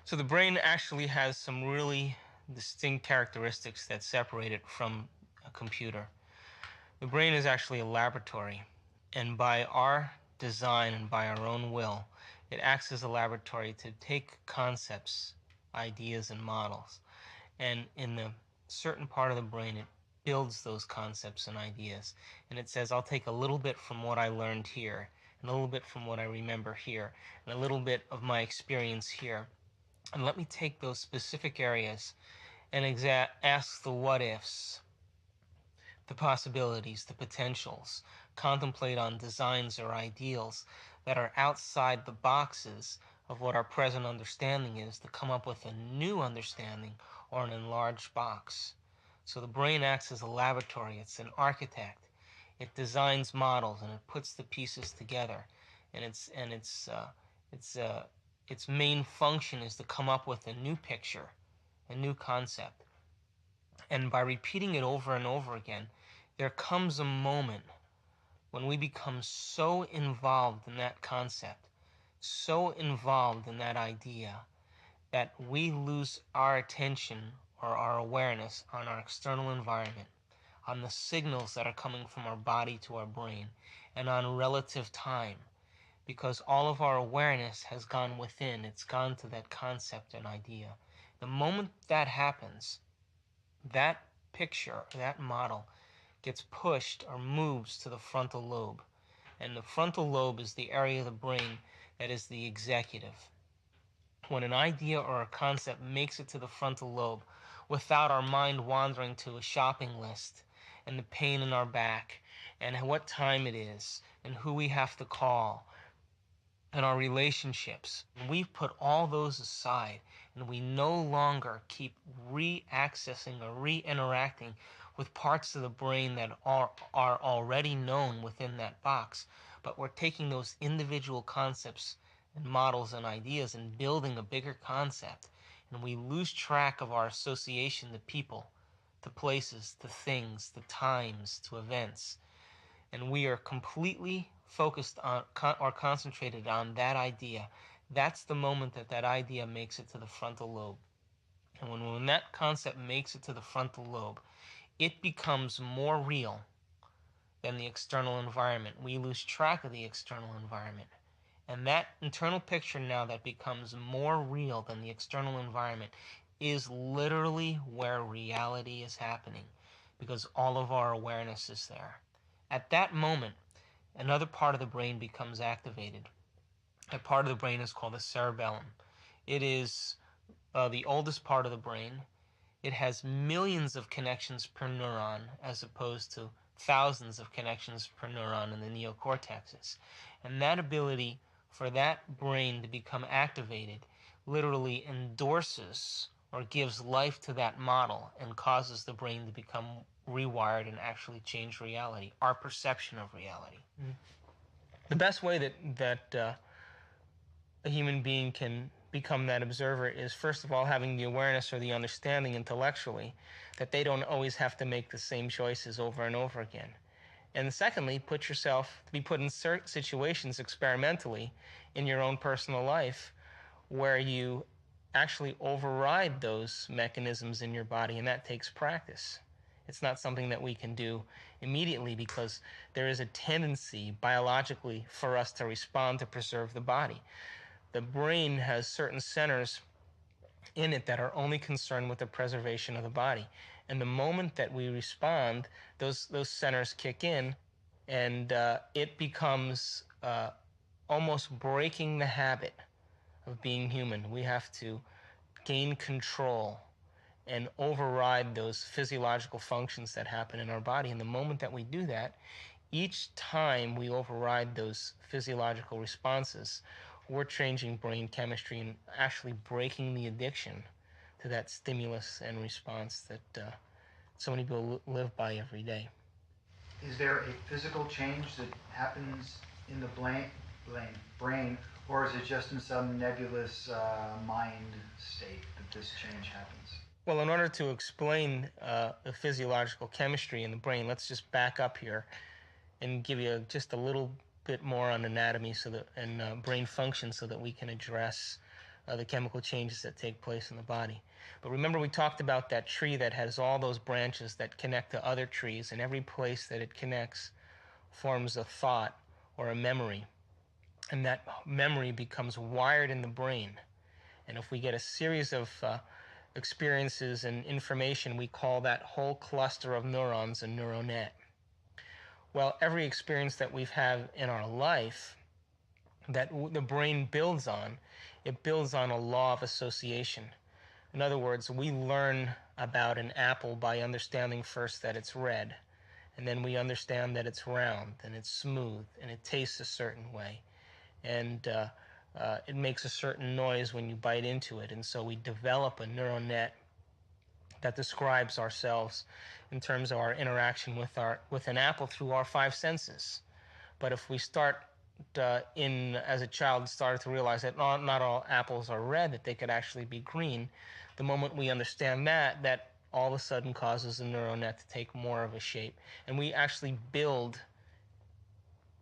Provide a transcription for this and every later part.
So the brain actually has some really distinct characteristics that separate it from a computer. The brain is actually a laboratory, and by our design and by our own will, it acts as a laboratory to take concepts, ideas, and models, and in the certain part of the brain, it builds those concepts and ideas. And it says, I'll take a little bit from what I learned here, and a little bit from what I remember here, and a little bit of my experience here. And let me take those specific areas and ask the what ifs, the possibilities, the potentials, contemplate on designs or ideals that are outside the boxes of what our present understanding is to come up with a new understanding or an enlarged box. So the brain acts as a laboratory, it's an architect. It designs models and it puts the pieces together, and its its main function is to come up with a new picture, a new concept. And by repeating it over and over again, there comes a moment when we become so involved in that concept, so involved in that idea, that we lose our attention or our awareness on our external environment, on the signals that are coming from our body to our brain, and on relative time, because all of our awareness has gone within, it's gone to that concept and idea. The moment that happens, that picture, that model, gets pushed or moves to the frontal lobe. And the frontal lobe is the area of the brain that is the executive. When an idea or a concept makes it to the frontal lobe without our mind wandering to a shopping list and the pain in our back and what time it is and who we have to call and our relationships, we put all those aside and we no longer keep re-accessing or re-interacting with parts of the brain that are already known within that box, but we're taking those individual concepts and models and ideas and building a bigger concept, and we lose track of our association to people, to places, to things, to times, to events, and we are completely focused on or concentrated on that idea. That's the moment that that idea makes it to the frontal lobe. And when that concept makes it to the frontal lobe, it becomes more real than the external environment. We lose track of the external environment. And that internal picture now that becomes more real than the external environment is literally where reality is happening, because all of our awareness is there. At that moment, another part of the brain becomes activated. That part of the brain is called the cerebellum. It is the oldest part of the brain. It has millions of connections per neuron as opposed to thousands of connections per neuron in the neocortexes. And that ability for that brain to become activated literally endorses or gives life to that model and causes the brain to become rewired and actually change reality, our perception of reality. The best way that a human being can become that observer is, first of all, having the awareness or the understanding intellectually that they don't always have to make the same choices over and over again. And secondly, put yourself to be put in certain situations experimentally in your own personal life where you actually override those mechanisms in your body, and that takes practice. It's not something that we can do immediately because there is a tendency biologically for us to respond to preserve the body. The brain has certain centers in it that are only concerned with the preservation of the body. And the moment that we respond, those centers kick in, and it becomes almost breaking the habit of being human. We have to gain control and override those physiological functions that happen in our body. And the moment that we do that, each time we override those physiological responses, we're changing brain chemistry and actually breaking the addiction to that stimulus and response that so many people live by every day. Is there a physical change that happens in the brain, or is it just in some nebulous mind state that this change happens? Well, in order to explain the physiological chemistry in the brain, let's just back up here and give you just a little bit more on anatomy and brain function so that we can address the chemical changes that take place in the body. But remember, we talked about that tree that has all those branches that connect to other trees, and every place that it connects forms a thought or a memory. And that memory becomes wired in the brain. And if we get a series of experiences and information, we call that whole cluster of neurons a neural net. Well, every experience that we've had in our life that the brain builds on, it builds on a law of association. In other words, we learn about an apple by understanding first that it's red, and then we understand that it's round and it's smooth and it tastes a certain way, and it makes a certain noise when you bite into it. And so we develop a neural net that describes ourselves in terms of our interaction with an apple through our five senses. But if we start as a child, started to realize that not all apples are red, that they could actually be green, the moment we understand that all of a sudden causes the neural net to take more of a shape. And we actually build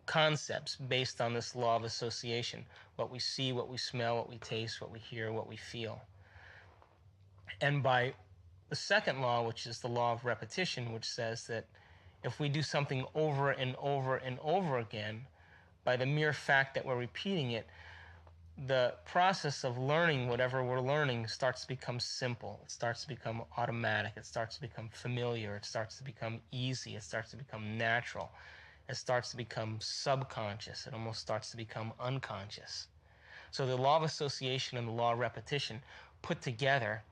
concepts based on this law of association: what we see, what we smell, what we taste, what we hear, what we feel. And by the second law, which is the law of repetition, which says that if we do something over and over and over again, by the mere fact that we're repeating it, the process of learning whatever we're learning starts to become simple. It starts to become automatic. It starts to become familiar. It starts to become easy. It starts to become natural. It starts to become subconscious. It almost starts to become unconscious. So the law of association and the law of repetition put together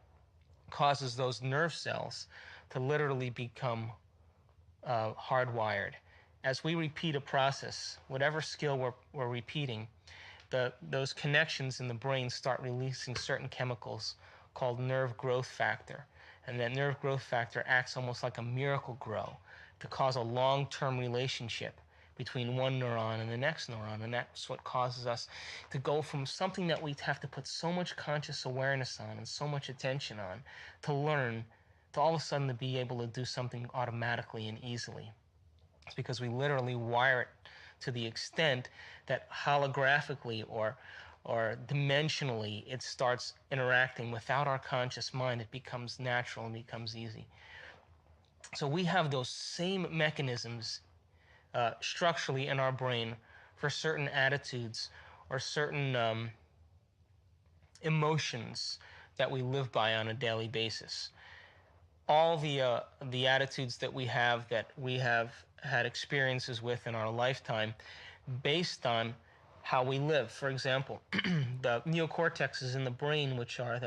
causes those nerve cells to literally become hardwired. As we repeat a process, whatever skill we're repeating, those connections in the brain start releasing certain chemicals called nerve growth factor. And that nerve growth factor acts almost like a miracle grow to cause a long-term relationship between one neuron and the next neuron. And that's what causes us to go from something that we have to put so much conscious awareness on and so much attention on to learn, to all of a sudden to be able to do something automatically and easily. It's because we literally wire it to the extent that holographically or dimensionally it starts interacting without our conscious mind. It becomes natural and becomes easy. So we have those same mechanisms structurally in our brain for certain attitudes or certain emotions that we live by on a daily basis. All the attitudes that we have had experiences with in our lifetime based on how we live. For example, the neocortexes in the brain, which are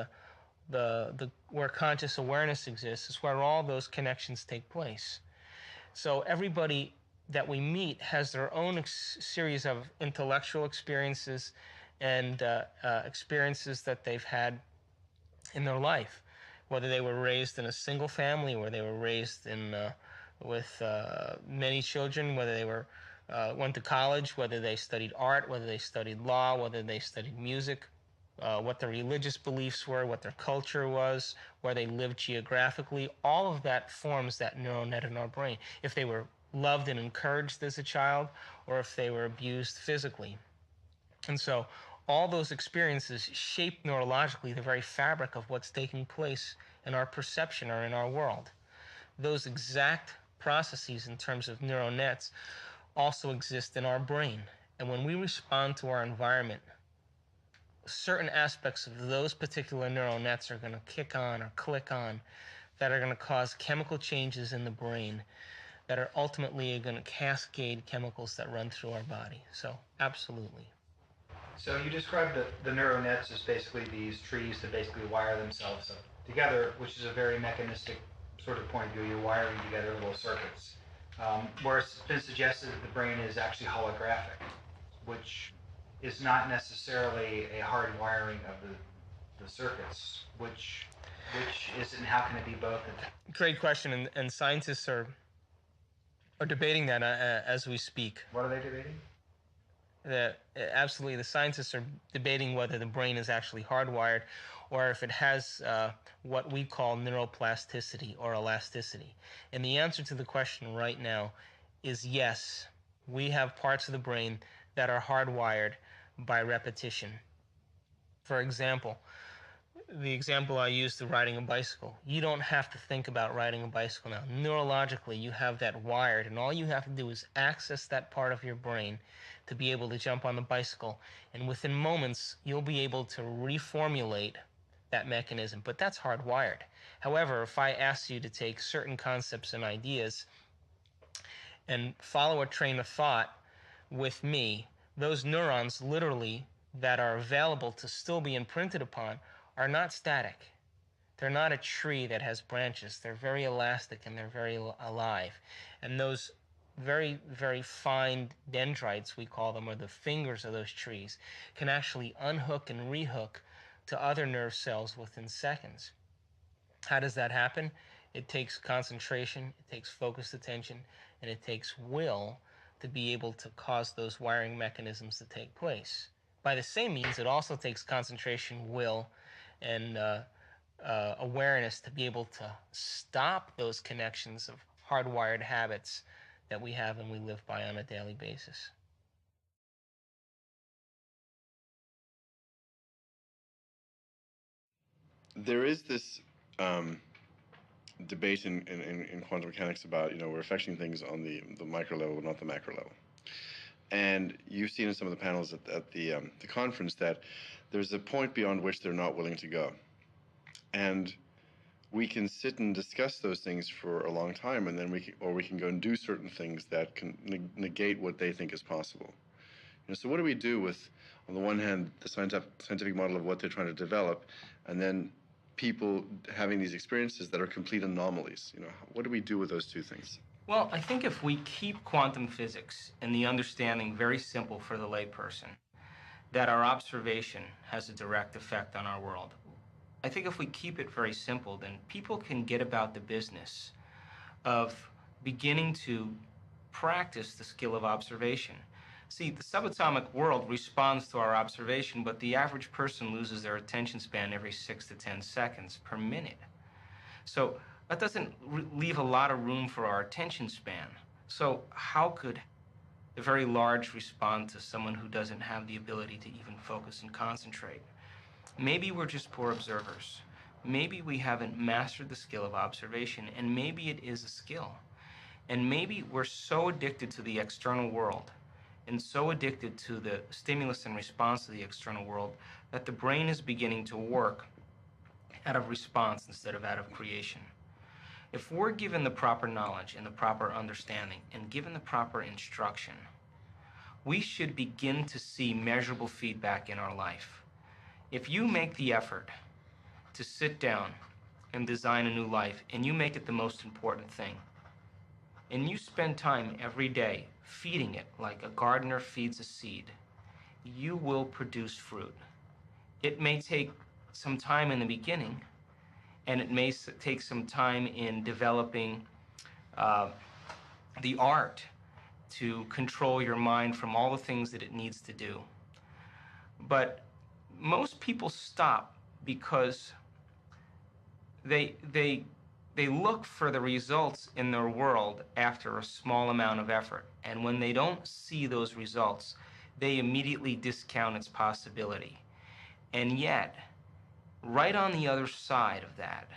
the where conscious awareness exists, is where all those connections take place. So everybody that we meet has their own series of intellectual experiences and experiences that they've had in their life, whether they were raised in a single family, or they were raised with many children, whether they went to college, whether they studied art, whether they studied law, whether they studied music, what their religious beliefs were, what their culture was, where they lived geographically. All of that forms that neural net in our brain. If they were loved and encouraged as a child, or if they were abused physically. And so all those experiences shape neurologically the very fabric of what's taking place in our perception or in our world. Those exact processes in terms of neural nets also exist in our brain. And when we respond to our environment, certain aspects of those particular neural nets are going to kick on or click on that are going to cause chemical changes in the brain that are ultimately going to cascade chemicals that run through our body. So, absolutely. So you described the neural nets as basically these trees that basically wire themselves up together, which is a very mechanistic sort of point of view. You're wiring together little circuits. Whereas it's been suggested that the brain is actually holographic, which is not necessarily a hard wiring of the circuits. Which is it, and how can it be both? Great question, and scientists are debating that as we speak. What are they debating? Absolutely, the scientists are debating whether the brain is actually hardwired or if it has what we call neuroplasticity or elasticity. And the answer to the question right now is yes. We have parts of the brain that are hardwired by repetition. For example, the example I used of riding a bicycle. You don't have to think about riding a bicycle now. Neurologically, you have that wired, and all you have to do is access that part of your brain to be able to jump on the bicycle. And within moments, you'll be able to reformulate that mechanism. But that's hardwired. However, if I ask you to take certain concepts and ideas and follow a train of thought with me, those neurons literally that are available to still be imprinted upon are not static. They're not a tree that has branches. They're very elastic and they're very alive. And those very, very fine dendrites, we call them, or the fingers of those trees, can actually unhook and rehook to other nerve cells within seconds. How does that happen? It takes concentration, it takes focused attention, and it takes will to be able to cause those wiring mechanisms to take place. By the same means, it also takes concentration, will, and awareness to be able to stop those connections of hardwired habits that we have and we live by on a daily basis. There is this debate in quantum mechanics about, we're affecting things on the micro level, but not the macro level. And you've seen in some of the panels at the conference that there's a point beyond which they're not willing to go. And we can sit and discuss those things for a long time, and then we can go and do certain things that can negate what they think is possible. So what do we do with, on the one hand, the scientific model of what they're trying to develop, and then people having these experiences that are complete anomalies? What do we do with those two things? Well, I think if we keep quantum physics and the understanding very simple for the layperson, that our observation has a direct effect on our world, I think if we keep it very simple, then people can get about the business of beginning to practice the skill of observation. See, the subatomic world responds to our observation, but the average person loses their attention span every 6 to 10 seconds per minute. So that doesn't leave a lot of room for our attention span. So how could the very large respond to someone who doesn't have the ability to even focus and concentrate? Maybe we're just poor observers. Maybe we haven't mastered the skill of observation, and maybe it is a skill. And maybe we're so addicted to the external world and so addicted to the stimulus and response to the external world that the brain is beginning to work out of response instead of out of creation. If we're given the proper knowledge and the proper understanding and given the proper instruction, we should begin to see measurable feedback in our life. If you make the effort to sit down and design a new life, and you make it the most important thing, and you spend time every day feeding it like a gardener feeds a seed, you will produce fruit. It may take some time in the beginning, and it may take some time in developing the art to control your mind from all the things that it needs to do. But most people stop because they look for the results in their world after a small amount of effort. And when they don't see those results, they immediately discount its possibility. And yet, right on the other side of that,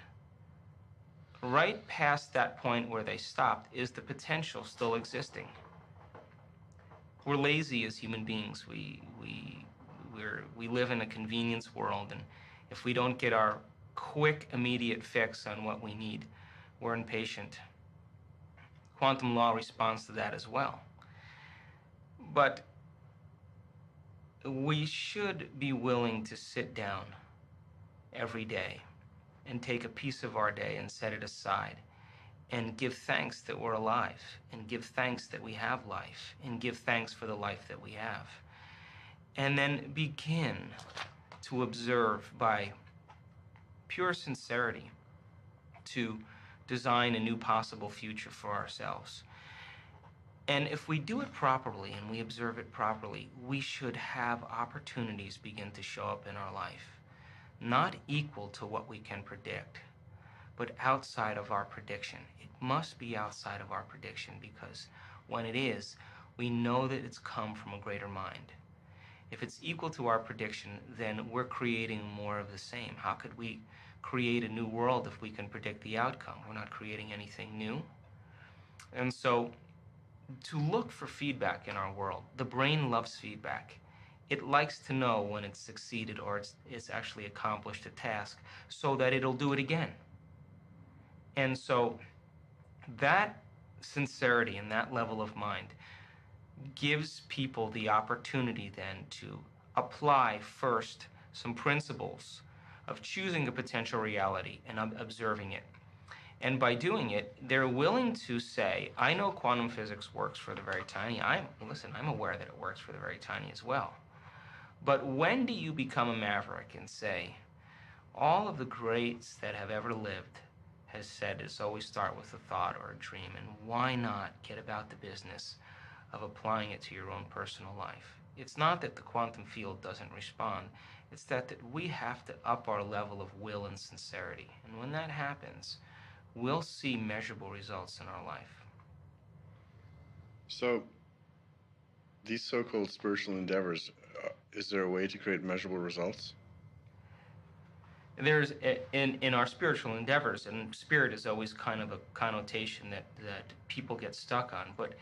right past that point where they stopped, is the potential still existing. We're lazy as human beings. We live in a convenience world, and if we don't get our quick, immediate fix on what we need, we're impatient. Quantum law responds to that as well. But we should be willing to sit down every day and take a piece of our day and set it aside and give thanks that we're alive, and give thanks that we have life, and give thanks for the life that we have. And then begin to observe by pure sincerity to design a new possible future for ourselves. And if we do it properly and we observe it properly, we should have opportunities begin to show up in our life, not equal to what we can predict, but outside of our prediction. It must be outside of our prediction, because when it is, we know that it's come from a greater mind. If it's equal to our prediction, then we're creating more of the same. How could we create a new world if we can predict the outcome? We're not creating anything new. And so, to look for feedback in our world, the brain loves feedback. It likes to know when it's succeeded or it's actually accomplished a task so that it'll do it again. And so, that sincerity and that level of mind gives people the opportunity then to apply first some principles of choosing a potential reality and observing it. And by doing it, they're willing to say, I know quantum physics works for the very tiny. I'm aware that it works for the very tiny as well. But when do you become a maverick and say, all of the greats that have ever lived has said it's always start with a thought or a dream, and why not get about the business of applying it to your own personal life? It's not that the quantum field doesn't respond, it's that we have to up our level of will and sincerity. And when that happens, we'll see measurable results in our life. So, these so-called spiritual endeavors, is there a way to create measurable results? There's in our spiritual endeavors, and spirit is always kind of a connotation that people get stuck on, but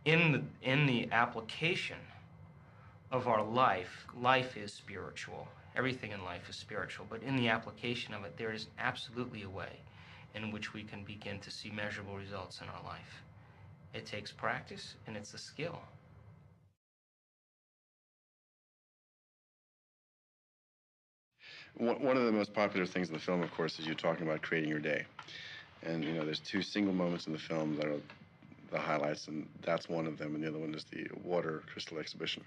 in the application of our life is spiritual. Everything in life is spiritual, but in the application of it, there is absolutely a way in which we can begin to see measurable results in our life. It takes practice, and it's a skill. One of the most popular things in the film, of course, is you talking about creating your day. And, there's two single moments in the film that are the highlights, and that's one of them, and the other one is the water crystal exhibition.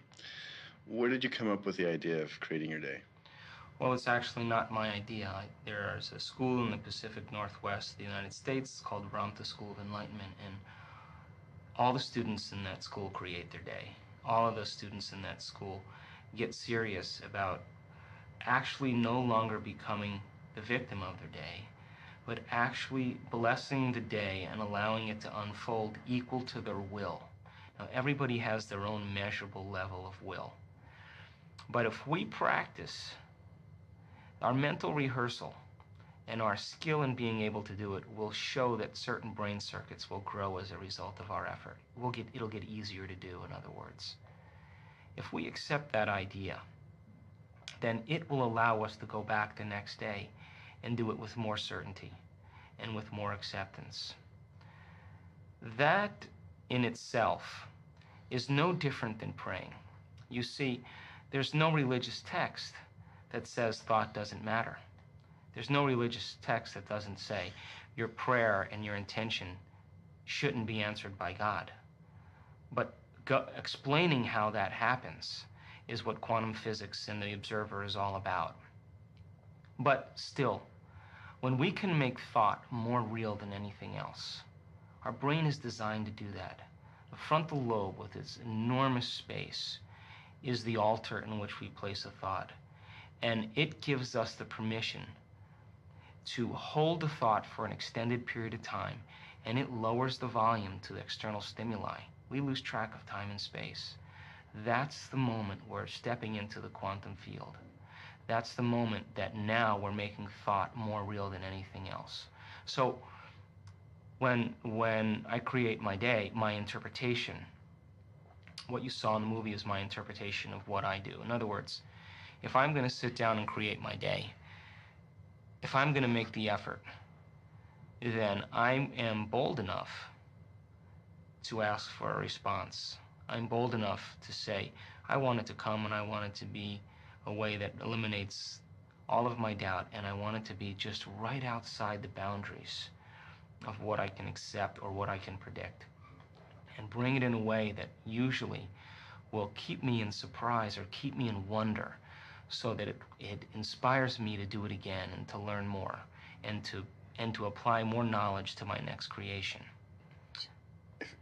Where did you come up with the idea of creating your day? Well, it's actually not my idea. There's a school in the Pacific Northwest of the United States called Ramtha School of Enlightenment, and all the students in that school create their day. All of the students in that school get serious about actually no longer becoming the victim of their day, but actually blessing the day and allowing it to unfold equal to their will. Now, everybody has their own measurable level of will. But if we practice our mental rehearsal and our skill in being able to do it will show that certain brain circuits will grow as a result of our effort. It'll get easier to do, in other words. If we accept that idea, then it will allow us to go back the next day and do it with more certainty and with more acceptance. That in itself is no different than praying. You see, there's no religious text that says thought doesn't matter. There's no religious text that doesn't say your prayer and your intention shouldn't be answered by God. But explaining how that happens is what quantum physics and the Observer is all about. But still, when we can make thought more real than anything else, our brain is designed to do that. The frontal lobe, with its enormous space, is the altar in which we place a thought. And it gives us the permission to hold the thought for an extended period of time, and it lowers the volume to the external stimuli. We lose track of time and space. That's the moment we're stepping into the quantum field. That's the moment that now we're making thought more real than anything else. So when I create my day, my interpretation, what you saw in the movie is my interpretation of what I do. In other words, if I'm going to sit down and create my day, if I'm going to make the effort, then I am bold enough to ask for a response. I'm bold enough to say, I want it to come, and I want it to be a way that eliminates all of my doubt, and I want it to be just right outside the boundaries of what I can accept or what I can predict, and bring it in a way that usually will keep me in surprise or keep me in wonder, so that it inspires me to do it again and to learn more and to apply more knowledge to my next creation.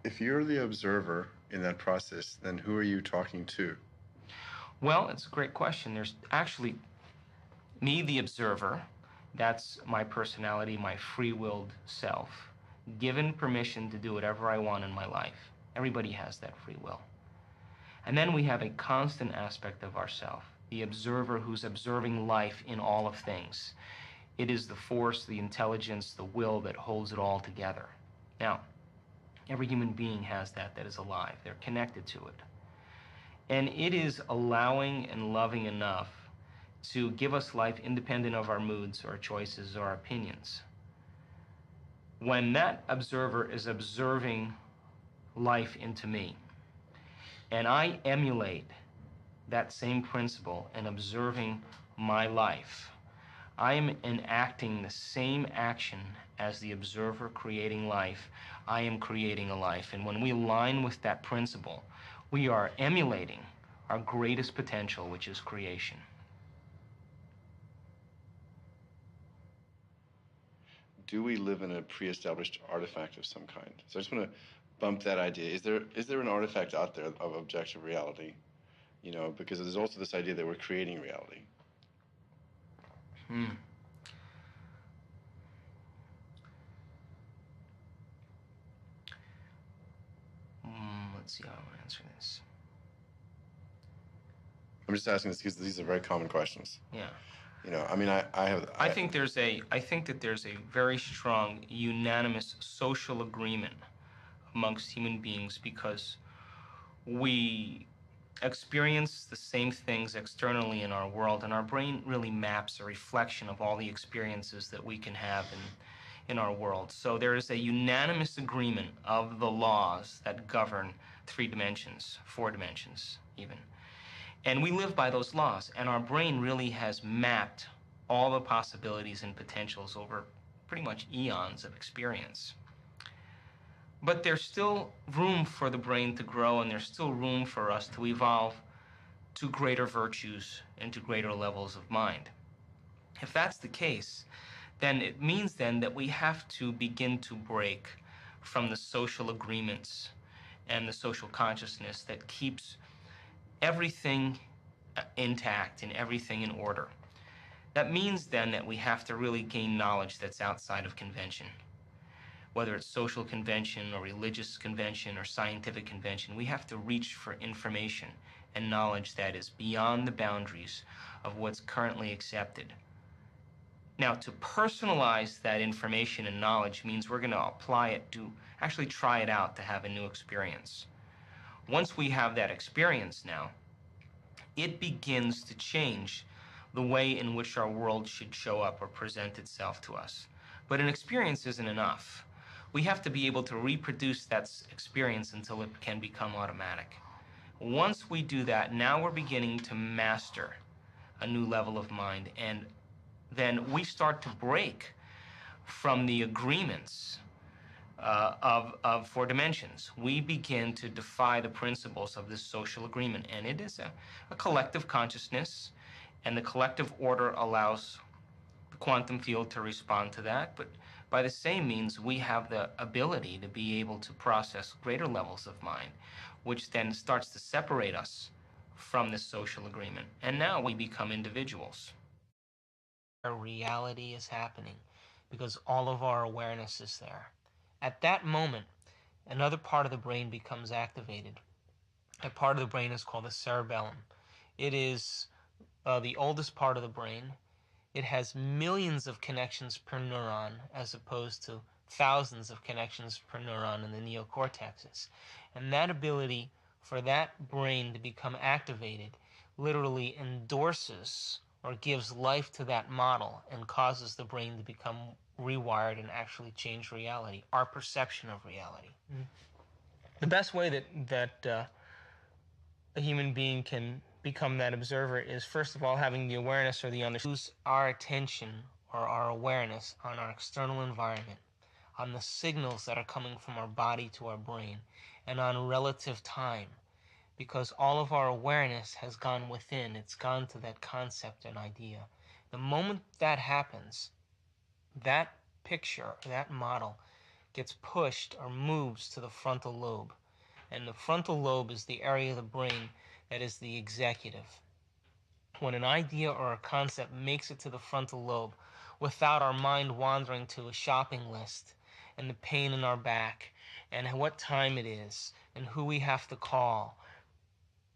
If you're the observer in that process, then who are you talking to? Well, it's a great question. There's actually me, the observer. That's my personality, my free-willed self, given permission to do whatever I want in my life. Everybody has that free will. And then we have a constant aspect of ourself, the observer who's observing life in all of things. It is the force, the intelligence, the will that holds it all together. Now, every human being has that is alive. They're connected to it. And it is allowing and loving enough to give us life independent of our moods or choices or opinions. When that observer is observing life into me, and I emulate that same principle in observing my life, I am enacting the same action as the observer creating life. I am creating a life. And when we align with that principle, we are emulating our greatest potential, which is creation. Do we live in a pre-established artifact of some kind? So I just want to bump that idea. Is there an artifact out there of objective reality? You know, because there's also this idea that we're creating reality. Let's see how I want to answer this. I'm just asking this because these are very common questions. Yeah. You know, I mean, I think that there's a very strong, unanimous social agreement amongst human beings because we experience the same things externally in our world, and our brain really maps a reflection of all the experiences that we can have in our world. So there is a unanimous agreement of the laws that govern 3 dimensions, 4 dimensions even. And we live by those laws, and our brain really has mapped all the possibilities and potentials over pretty much eons of experience. But there's still room for the brain to grow, and there's still room for us to evolve to greater virtues and to greater levels of mind. If that's the case, then it means then that we have to begin to break from the social agreements and the social consciousness that keeps everything intact and everything in order. That means then that we have to really gain knowledge that's outside of convention. Whether it's social convention or religious convention or scientific convention, we have to reach for information and knowledge that is beyond the boundaries of what's currently accepted. Now, to personalize that information and knowledge means we're going to apply it to actually try it out to have a new experience. Once we have that experience now, it begins to change the way in which our world should show up or present itself to us. But an experience isn't enough. We have to be able to reproduce that experience until it can become automatic. Once we do that, now we're beginning to master a new level of mind, and then we start to break from the agreements of 4 dimensions. We begin to defy the principles of this social agreement, and it is a collective consciousness, and the collective order allows the quantum field to respond to that, but by the same means, we have the ability to be able to process greater levels of mind, which then starts to separate us from this social agreement, and now we become individuals. Our reality is happening because all of our awareness is there. At that moment, another part of the brain becomes activated. That part of the brain is called the cerebellum. It is the oldest part of the brain. It has millions of connections per neuron as opposed to thousands of connections per neuron in the neocortexes. And that ability for that brain to become activated literally endorses or gives life to that model and causes the brain to become rewired and actually change reality, our perception of reality. The best way that a human being can become that observer is, first of all, having the awareness or the understanding. Use our attention or our awareness on our external environment, on the signals that are coming from our body to our brain, and on relative time, because all of our awareness has gone within. It's gone to that concept and idea. The moment that happens, that picture, that model, gets pushed or moves to the frontal lobe. And the frontal lobe is the area of the brain that is the executive. When an idea or a concept makes it to the frontal lobe without our mind wandering to a shopping list and the pain in our back and what time it is and who we have to call,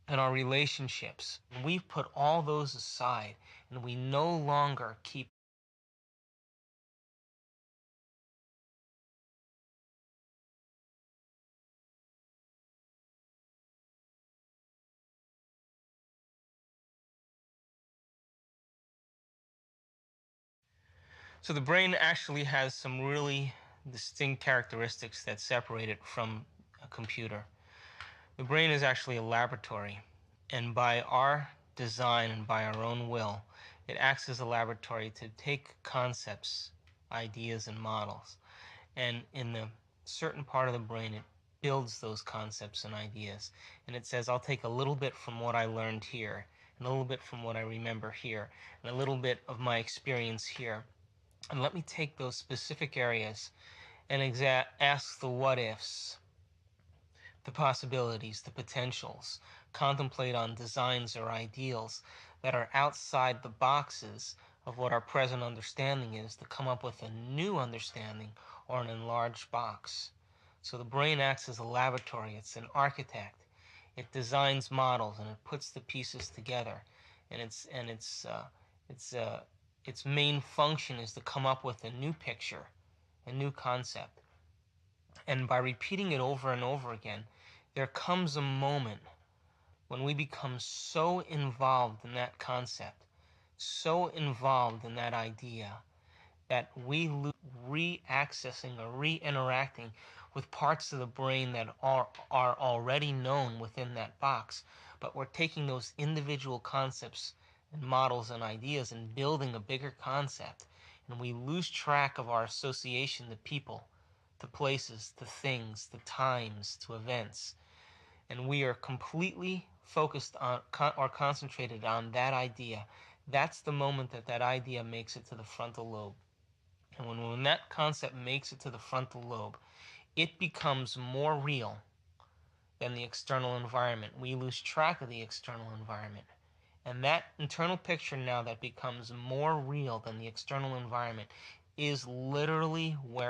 and our relationships. And we put all those aside, and we no longer keep. So the brain actually has some really distinct characteristics that separate it from a computer. The brain is actually a laboratory, and by our design and by our own will, it acts as a laboratory to take concepts, ideas, and models, and in the certain part of the brain, it builds those concepts and ideas, and it says, I'll take a little bit from what I learned here, and a little bit from what I remember here, and a little bit of my experience here, and let me take those specific areas and ask the what ifs, the possibilities, the potentials, contemplate on designs or ideals that are outside the boxes of what our present understanding is, to come up with a new understanding or an enlarged box. So the brain acts as a laboratory. It's an architect. It designs models and it puts the pieces together. And its main function is to come up with a new picture, a new concept. And by repeating it over and over again, there comes a moment when we become so involved in that concept, so involved in that idea, that we lose re-accessing or re-interacting with parts of the brain that are already known within that box. But we're taking those individual concepts and models and ideas and building a bigger concept. And we lose track of our association to people, to places, to things, to times, to events. And we are completely focused on or concentrated on that idea. That's the moment that that idea makes it to the frontal lobe. And when that concept makes it to the frontal lobe, it becomes more real than the external environment. We lose track of the external environment. And that internal picture now that becomes more real than the external environment is literally where